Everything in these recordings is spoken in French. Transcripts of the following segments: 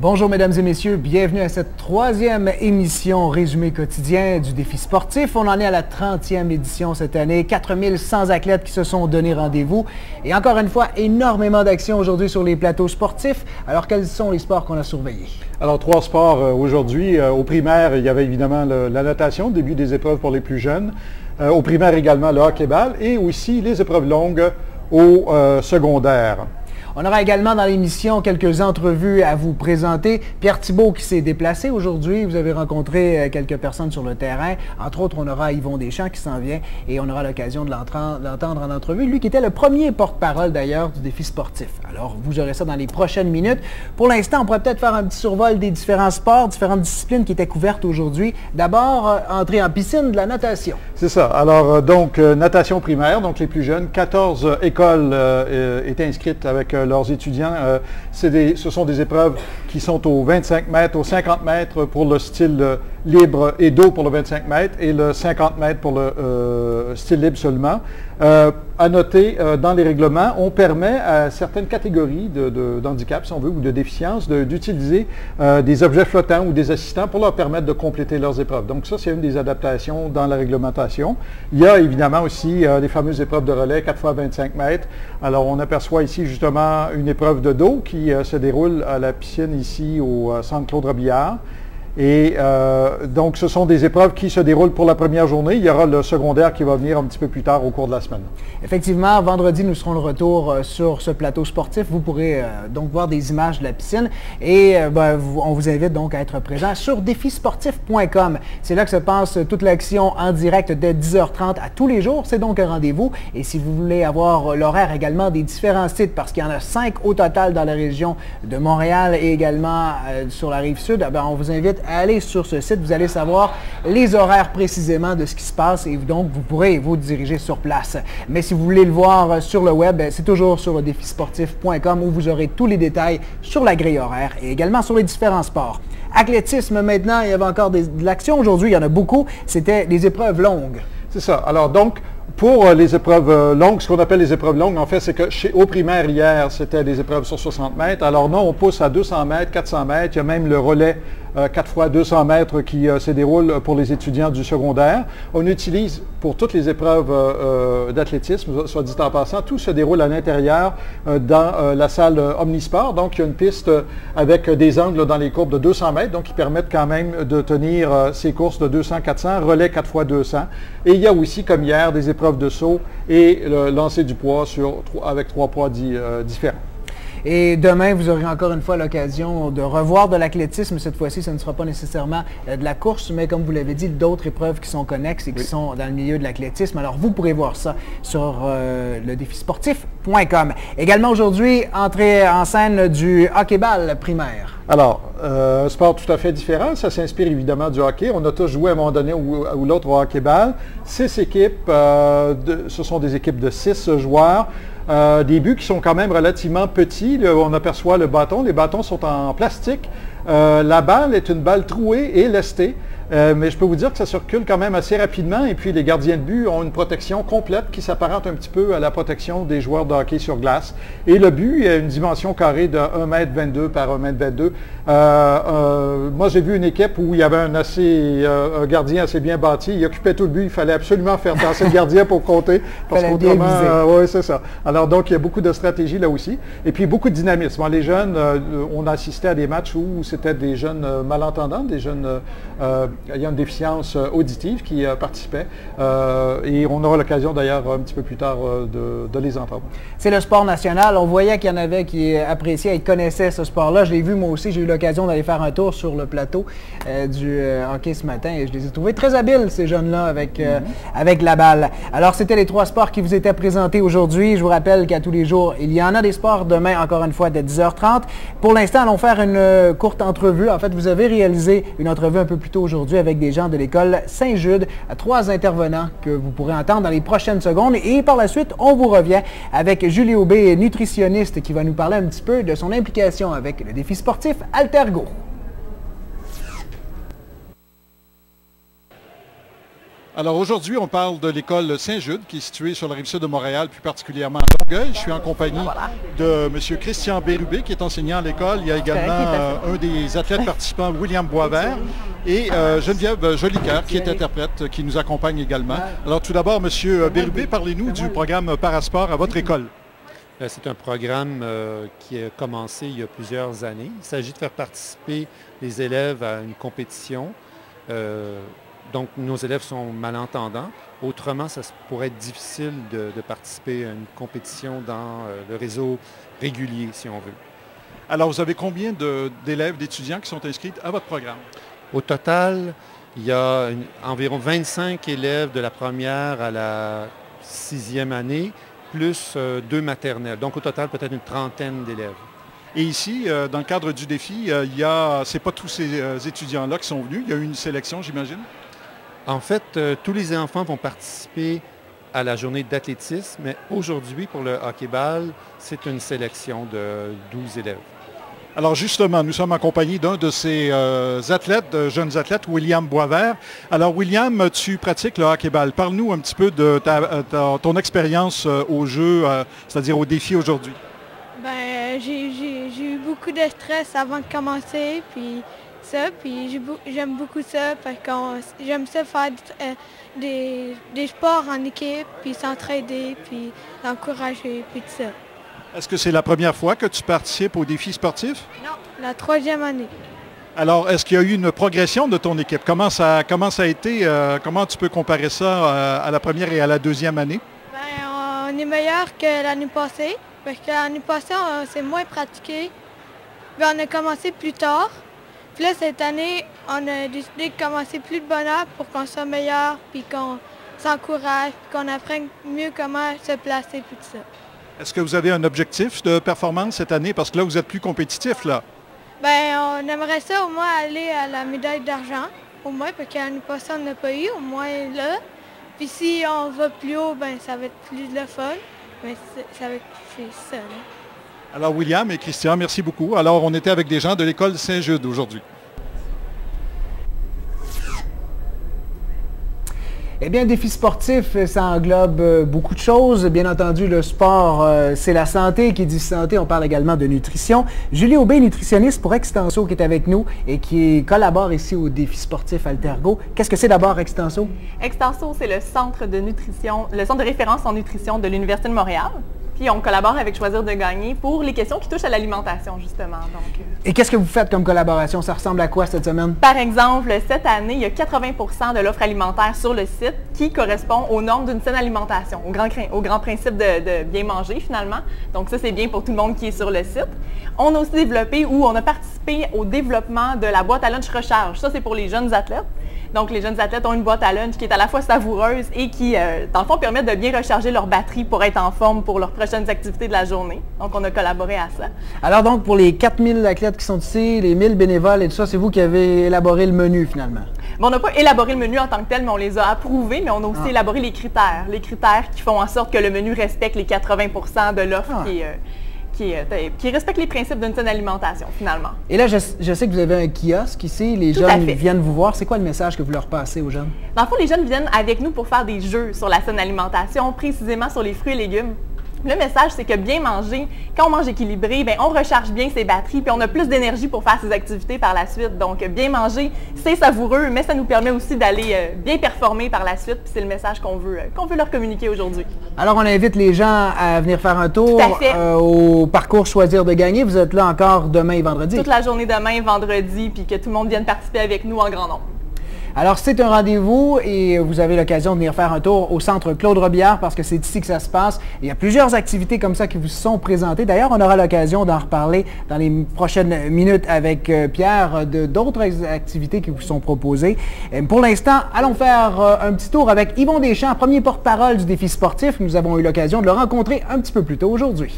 Bonjour mesdames et messieurs, bienvenue à cette troisième émission résumé quotidien du défi sportif. On en est à la 30e édition cette année, 4100 athlètes qui se sont donné rendez-vous et encore une fois, énormément d'actions aujourd'hui sur les plateaux sportifs. Alors quels sont les sports qu'on a surveillés? Alors, 3 sports aujourd'hui. Au primaire, il y avait évidemment la natation, début des épreuves pour les plus jeunes. Au primaire également, le hockey-ball et aussi les épreuves longues au secondaire. On aura également dans l'émission quelques entrevues à vous présenter. Pierre Thibault qui s'est déplacé aujourd'hui. Vous avez rencontré quelques personnes sur le terrain. Entre autres, on aura Yvon Deschamps qui s'en vient et on aura l'occasion de l'entendre en entrevue. Lui qui était le premier porte-parole d'ailleurs du défi sportif. Alors, vous aurez ça dans les prochaines minutes. Pour l'instant, on pourrait peut-être faire un petit survol des différents sports, différentes disciplines qui étaient couvertes aujourd'hui. D'abord, entrer en piscine de la natation. C'est ça. Alors, natation primaire, donc les plus jeunes. 14 écoles étaient inscrites avec leurs étudiants. Ce sont des épreuves qui sont aux 25 mètres, aux 50 mètres pour le style libre et dos pour le 25 mètres et le 50 mètres pour le style libre seulement. À noter, dans les règlements, on permet à certaines catégories d'handicap, si on veut, ou de déficience, d'utiliser des objets flottants ou des assistants pour leur permettre de compléter leurs épreuves. Donc ça, c'est une des adaptations dans la réglementation. Il y a évidemment aussi les fameuses épreuves de relais, 4 fois 25 mètres. Alors, on aperçoit ici justement une épreuve de dos qui se déroule à la piscine ici au centre Claude Robillard. Et donc, ce sont des épreuves qui se déroulent pour la première journée. Il y aura le secondaire qui va venir un petit peu plus tard au cours de la semaine. Effectivement, vendredi, nous serons de retour sur ce plateau sportif. Vous pourrez donc voir des images de la piscine et on vous invite donc à être présent sur défisportif.com. C'est là que se passe toute l'action en direct dès 10h30 à tous les jours. C'est donc un rendez-vous. Et si vous voulez avoir l'horaire également des différents sites, parce qu'il y en a 5 au total dans la région de Montréal et également sur la Rive-Sud, on vous invite à aller sur ce site. Vous allez savoir les horaires précisément de ce qui se passe et donc vous pourrez vous diriger sur place. Mais si vous voulez le voir sur le web, c'est toujours sur le défisportif.com où vous aurez tous les détails sur la grille horaire et également sur les différents sports. Athlétisme maintenant, il y avait encore de l'action aujourd'hui, il y en a beaucoup. C'était des épreuves longues. C'est ça. Alors donc, pour les épreuves longues, ce qu'on appelle les épreuves longues, en fait, c'est que au primaire hier, c'était des épreuves sur 60 mètres. Alors non, on pousse à 200 mètres, 400 mètres. Il y a même le relais 4 fois 200 mètres qui se déroule pour les étudiants du secondaire. On utilise pour toutes les épreuves d'athlétisme, soit dit en passant, tout se déroule à l'intérieur dans la salle Omnisport. Donc, il y a une piste avec des angles dans les courbes de 200 mètres, donc qui permettent quand même de tenir ces courses de 200-400, relais 4 fois 200. Et il y a aussi, comme hier, des épreuves de saut et le lancer du poids avec 3 poids différents. Et demain, vous aurez encore une fois l'occasion de revoir de l'athlétisme. Cette fois-ci, ce ne sera pas nécessairement de la course, mais comme vous l'avez dit, d'autres épreuves qui sont connexes et qui sont dans le milieu de l'athlétisme. Alors, vous pourrez voir ça sur le défisportif.com. Également aujourd'hui, entrée en scène du hockey-ball primaire. Alors, un sport tout à fait différent. Ça s'inspire évidemment du hockey. On a tous joué à un moment donné ou l'autre au hockey-ball. 6 équipes, ce sont des équipes de 6 joueurs. Des buts qui sont quand même relativement petits. On aperçoit le bâton. Les bâtons sont en plastique. La balle est une balle trouée et lestée. Mais je peux vous dire que ça circule quand même assez rapidement et puis les gardiens de but ont une protection complète qui s'apparente un petit peu à la protection des joueurs de hockey sur glace. Et le but a une dimension carrée de 1,22 m par 1,22 m. Moi, j'ai vu une équipe où il y avait un gardien assez bien bâti. Il occupait tout le but. Il fallait absolument faire passer le gardien pour compter. Parce qu'autrement, oui, c'est ça. Alors donc, il y a beaucoup de stratégie là aussi. Et puis, beaucoup de dynamisme. Les jeunes, on a assisté à des matchs où c'était des jeunes malentendants, des jeunes ayant une déficience auditive qui participaient. Et on aura l'occasion d'ailleurs un petit peu plus tard de les entendre. C'est le sport national. On voyait qu'il y en avait qui appréciaient et connaissaient ce sport-là. Je l'ai vu moi aussi. J'ai eu l'occasion d'aller faire un tour sur le plateau du hockey ce matin et je les ai trouvés très habiles, ces jeunes-là, avec la balle. Alors, c'était les 3 sports qui vous étaient présentés aujourd'hui. Je vous rappelle qu'à tous les jours, il y en a des sports demain, encore une fois, dès 10h30. Pour l'instant, allons faire une courte entrevue. En fait, vous avez réalisé une entrevue un peu plus tôt aujourd'hui avec des gens de l'école Saint-Jude, 3 intervenants que vous pourrez entendre dans les prochaines secondes. Et par la suite, on vous revient avec Julie Aubé, nutritionniste, qui va nous parler un petit peu de son implication avec le défi sportif Altergo. Alors aujourd'hui, on parle de l'école Saint-Jude qui est située sur la rive-sud de Montréal, plus particulièrement à Longueuil. Je suis en compagnie de M. Christian Bérubé qui est enseignant à l'école. Il y a également un des athlètes participants, William Boisvert, et Geneviève Jolicoeur qui est interprète, qui nous accompagne également. Alors tout d'abord, M. Bérubé, parlez-nous du programme Parasport à votre école. C'est un programme qui a commencé il y a plusieurs années. Il s'agit de faire participer les élèves à une compétition. Donc, nos élèves sont malentendants. Autrement, ça pourrait être difficile de participer à une compétition dans le réseau régulier, si on veut. Alors, vous avez combien d'élèves, d'étudiants qui sont inscrits à votre programme? Au total, il y a environ 25 élèves de la première à la 6e année, plus 2 maternelles. Donc, au total, peut-être une trentaine d'élèves. Et ici, dans le cadre du défi, ce n'est pas tous ces étudiants-là qui sont venus. Il y a eu une sélection, j'imagine? En fait, tous les enfants vont participer à la journée d'athlétisme, mais aujourd'hui, pour le hockey-ball, c'est une sélection de 12 élèves. Alors justement, nous sommes en compagnie d'un de ces jeunes athlètes, William Boisvert. Alors William, tu pratiques le hockey-ball. Parle-nous un petit peu de ton expérience au jeu, c'est-à-dire au défi aujourd'hui. Ben, j'ai eu beaucoup de stress avant de commencer, puis j'aime beaucoup ça parce que j'aime ça faire des sports en équipe, puis s'entraider, puis s'encourager, puis tout ça. Est-ce que c'est la première fois que tu participes au défi sportif? Non, la 3e année. Alors, est-ce qu'il y a eu une progression de ton équipe? Comment ça a été? Comment tu peux comparer ça à la première et à la 2e année? Ben, on est meilleur que l'année passée, parce que l'année passée, on s'est moins pratiqué. Puis on a commencé plus tard. Puis là, cette année, on a décidé de commencer plus de bonne heure pour qu'on soit meilleur, puis qu'on s'encourage, puis qu'on apprenne mieux comment se placer, puis tout ça. Est-ce que vous avez un objectif de performance cette année? Parce que là, vous êtes plus compétitif, là. Bien, on aimerait ça au moins aller à la médaille d'argent, au moins, parce que l'année passée, on n'a pas eu, au moins là. Puis si on va plus haut, bien, ça va être plus de fun. Mais c'est ça, là. Alors, William et Christian, merci beaucoup. Alors, on était avec des gens de l'école Saint-Jude aujourd'hui. Eh bien, défi sportif, ça englobe beaucoup de choses. Bien entendu, le sport, c'est la santé. Qui dit santé, on parle également de nutrition. Julie Aubé, nutritionniste pour Extenso, qui est avec nous et qui collabore ici au défi sportif Altergo. Qu'est-ce que c'est d'abord Extenso? Extenso, c'est le centre de nutrition, le centre de référence en nutrition de l'Université de Montréal. Puis on collabore avec Choisir de gagner pour les questions qui touchent à l'alimentation, justement. Donc, Et qu'est-ce que vous faites comme collaboration? Ça ressemble à quoi cette semaine? Par exemple, cette année, il y a 80% de l'offre alimentaire sur le site qui correspond aux normes d'une saine alimentation, au grand principe de bien manger, finalement. Donc ça, c'est bien pour tout le monde qui est sur le site. On a aussi développé ou on a participé au développement de la boîte à lunch recharge. Ça, c'est pour les jeunes athlètes. Donc, les jeunes athlètes ont une boîte à lunch qui est à la fois savoureuse et qui, dans le fond, permet de bien recharger leur batterie pour être en forme pour leurs prochaines activités de la journée. Donc, on a collaboré à ça. Alors donc, pour les 4000 athlètes qui sont ici, les 1000 bénévoles et tout ça, c'est vous qui avez élaboré le menu, finalement? Bon, on n'a pas élaboré le menu en tant que tel, mais on les a approuvés, mais on a aussi élaboré les critères. Les critères qui font en sorte que le menu respecte les 80% de l'offre qui respecte les principes d'une saine alimentation, finalement. Et là, je sais que vous avez un kiosque ici. Les jeunes viennent vous voir. C'est quoi le message que vous leur passez aux jeunes? Dans le fond, les jeunes viennent avec nous pour faire des jeux sur la saine alimentation, précisément sur les fruits et légumes. Le message, c'est que bien manger, quand on mange équilibré, bien, on recharge bien ses batteries, puis on a plus d'énergie pour faire ses activités par la suite. Donc, bien manger, c'est savoureux, mais ça nous permet aussi d'aller bien performer par la suite, puis c'est le message qu'on veut leur communiquer aujourd'hui. Alors, on invite les gens à venir faire un tour au parcours Choisir de gagner. Vous êtes là encore demain et vendredi. Toute la journée demain et vendredi, puis que tout le monde vienne participer avec nous en grand nombre. Alors, c'est un rendez-vous et vous avez l'occasion de venir faire un tour au centre Claude Robillard parce que c'est ici que ça se passe. Il y a plusieurs activités comme ça qui vous sont présentées. D'ailleurs, on aura l'occasion d'en reparler dans les prochaines minutes avec Pierre d'autres activités qui vous sont proposées. Pour l'instant, allons faire un petit tour avec Yvon Deschamps, premier porte-parole du défi sportif. Nous avons eu l'occasion de le rencontrer un petit peu plus tôt aujourd'hui.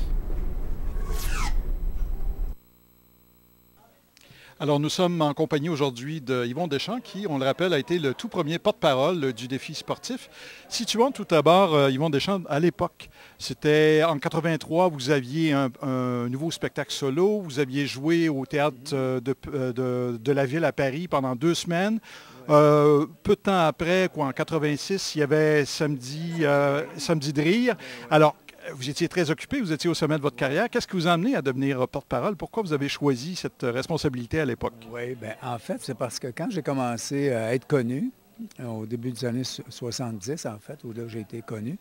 Alors, nous sommes en compagnie aujourd'hui de Yvon Deschamps, qui, on le rappelle, a été le tout premier porte-parole du défi sportif. Situons tout d'abord, Yvon Deschamps, à l'époque. C'était en 83, vous aviez un nouveau spectacle solo, vous aviez joué au théâtre de la Ville à Paris pendant 2 semaines. Peu de temps après, quoi, en 86, il y avait Samedi de rire. Alors, vous étiez très occupé, vous étiez au sommet de votre carrière. Qu'est-ce qui vous a amené à devenir porte-parole? Pourquoi vous avez choisi cette responsabilité à l'époque? Oui, bien, en fait, c'est parce que quand j'ai commencé à être connu, au début des années 70, en fait, où là j'ai été connu,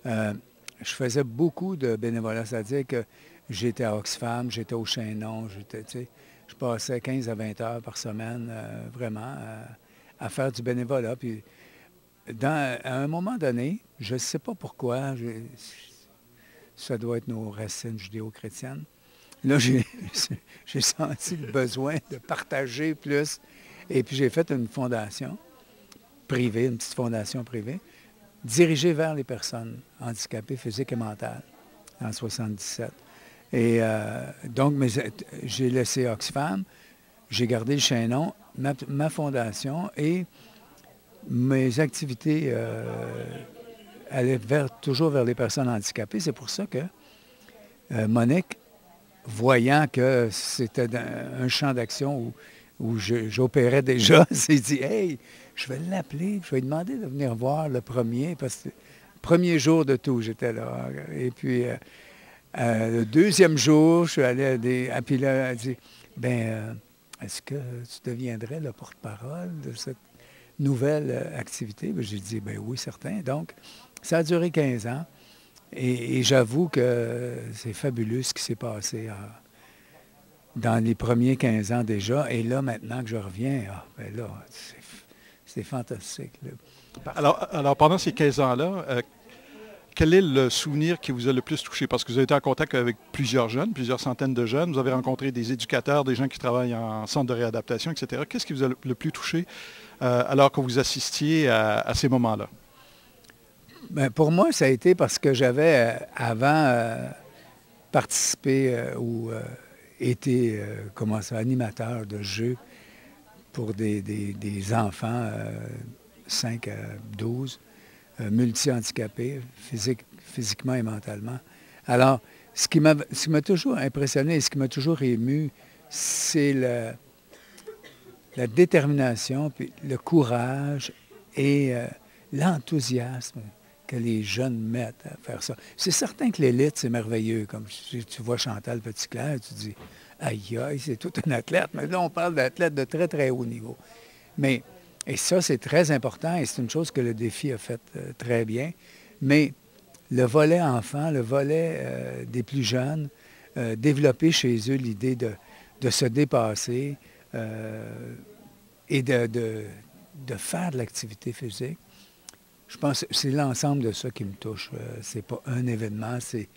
je faisais beaucoup de bénévolat, c'est-à-dire que j'étais à Oxfam, j'étais au Chaînon, je passais 15 à 20 heures par semaine, vraiment, à faire du bénévolat. Puis, à un moment donné, je ne sais pas pourquoi, ça doit être nos racines judéo-chrétiennes. Là, j'ai senti le besoin de partager plus. Et puis, j'ai fait une fondation privée, une petite fondation privée, dirigée vers les personnes handicapées physiques et mentales, en 1977. Et donc, j'ai laissé Oxfam, j'ai gardé le Chaînon, ma fondation et mes activités allaient toujours vers les personnes handicapées. C'est pour ça que Monique, voyant que c'était un champ d'action où j'opérais déjà, s'est dit « Hey, je vais l'appeler, je vais lui demander de venir voir le premier, parce que le premier jour de tout, j'étais là. » Et puis, le deuxième jour, je suis allé à puis là, elle a dit « Bien, est-ce que tu deviendrais le porte-parole de cette nouvelle activité? » J'ai dit « Bien oui, certain. » Donc, ça a duré 15 ans. Et j'avoue que c'est fabuleux ce qui s'est passé dans les premiers 15 ans déjà. Et là, maintenant que je reviens, ben là, c'est fantastique. Alors, pendant ces 15 ans-là, quel est le souvenir qui vous a le plus touché? Parce que vous avez été en contact avec plusieurs jeunes, plusieurs centaines de jeunes. Vous avez rencontré des éducateurs, des gens qui travaillent en centre de réadaptation, etc. Qu'est-ce qui vous a le plus touché alors que vous assistiez à ces moments-là? Bien, pour moi, ça a été parce que j'avais avant participé ou été animateur de jeux pour des enfants 5 à 12, multi-handicapés, physiquement et mentalement. Alors, ce qui m'a toujours impressionné et ce qui m'a toujours ému, c'est la détermination, puis le courage et l'enthousiasme que les jeunes mettent à faire ça. C'est certain que l'élite, c'est merveilleux. Comme tu vois Chantal Petitclerc, tu dis « Aïe, aïe, c'est tout un athlète. » Mais là, on parle d'athlètes de très, très haut niveau. Et ça, c'est très important et c'est une chose que le défi a fait très bien. Mais le volet enfant, le volet des plus jeunes, développer chez eux l'idée de se dépasser et de faire de l'activité physique, je pense que c'est l'ensemble de ça qui me touche. C'est pas un événement, c'est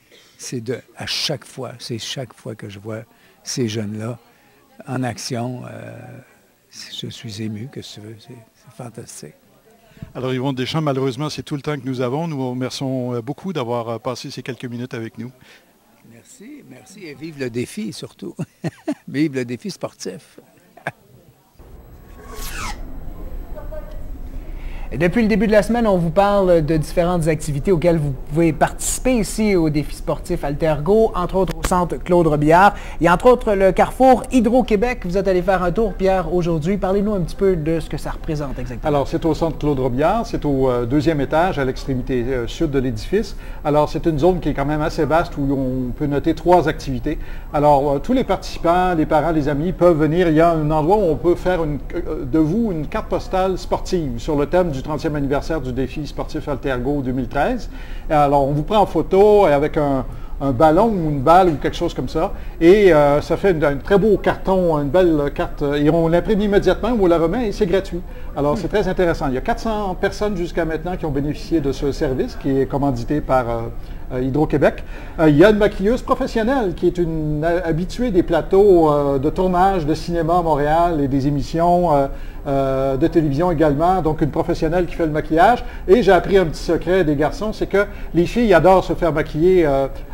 à chaque fois, c'est chaque fois que je vois ces jeunes-là en action, je suis ému, que tu veux, c'est fantastique. Alors Yvon Deschamps, malheureusement, c'est tout le temps que nous avons. Nous vous remercions beaucoup d'avoir passé ces quelques minutes avec nous. Merci, merci et vive le défi surtout. Vive le défi sportif. Et depuis le début de la semaine, on vous parle de différentes activités auxquelles vous pouvez participer ici au défi sportif Altergo, entre autres au centre Claude Robillard. Il y a entre autres le Carrefour Hydro-Québec. Vous êtes allé faire un tour, Pierre, aujourd'hui. Parlez-nous un petit peu de ce que ça représente exactement. Alors, c'est au centre Claude Robillard. C'est au 2e étage, à l'extrémité sud de l'édifice. Alors, c'est une zone qui est quand même assez vaste où on peut noter 3 activités. Alors, tous les participants, les parents, les amis peuvent venir. Il y a un endroit où on peut faire de vous une carte postale sportive sur le thème du 30e anniversaire du défi sportif Altergo 2013. Alors, on vous prend en photo avec un ballon ou une balle ou quelque chose comme ça. Et ça fait un très beau carton, une belle carte. Et on l'imprime immédiatement, on la remet et c'est gratuit. Alors, c'est très intéressant. Il y a 400 personnes jusqu'à maintenant qui ont bénéficié de ce service qui est commandité par Hydro-Québec. Il y a une maquilleuse professionnelle qui est une habituée des plateaux de tournage de cinéma à Montréal et des émissions de télévision également, donc une professionnelle qui fait le maquillage. Et j'ai appris un petit secret des garçons, c'est que les filles adorent se faire maquiller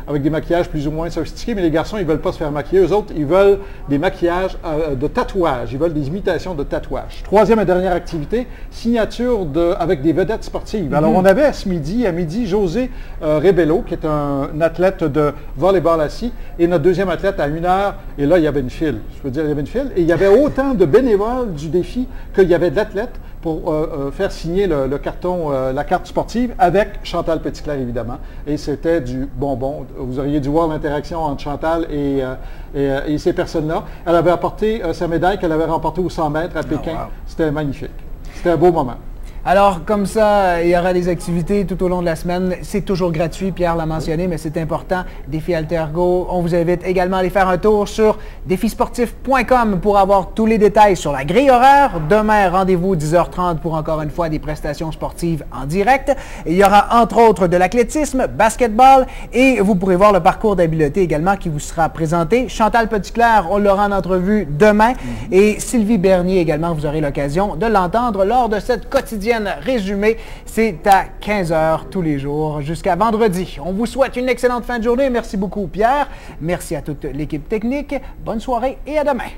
avec des maquillages plus ou moins sophistiqués, mais les garçons, ils ne veulent pas se faire maquiller. Eux autres, ils veulent des maquillages de tatouage, ils veulent des imitations de tatouage. Troisième et dernière activité, signature avec des vedettes sportives. Alors, on avait à midi, José Rebello, qui est un athlète de volleyball assis, et notre deuxième athlète à 1h, et là, il y avait une file. Je veux dire, il y avait une file, et il y avait autant de bénévoles du défi qu'il y avait d'athlètes pour faire signer le carton, la carte sportive avec Chantal Petitclerc, évidemment. Et c'était du bonbon. Vous auriez dû voir l'interaction entre Chantal et ces personnes-là. Elle avait apporté sa médaille qu'elle avait remportée aux 100 mètres à Pékin. Wow. C'était magnifique. C'était un beau moment. Alors, comme ça, il y aura des activités tout au long de la semaine. C'est toujours gratuit, Pierre l'a mentionné, mais c'est important. Défi Altergo. On vous invite également à aller faire un tour sur défisportif.com pour avoir tous les détails sur la grille horaire. Demain, rendez-vous 10h30 pour encore une fois des prestations sportives en direct. Il y aura entre autres de l'athlétisme, basketball et vous pourrez voir le parcours d'habileté également qui vous sera présenté. Chantal Petitclerc, on l'aura en entrevue demain. Et Sylvie Bernier également, vous aurez l'occasion de l'entendre lors de cette quotidienne résumé. C'est à 15h tous les jours jusqu'à vendredi. On vous souhaite une excellente fin de journée. Merci beaucoup, Pierre. Merci à toute l'équipe technique. Bonne soirée et à demain.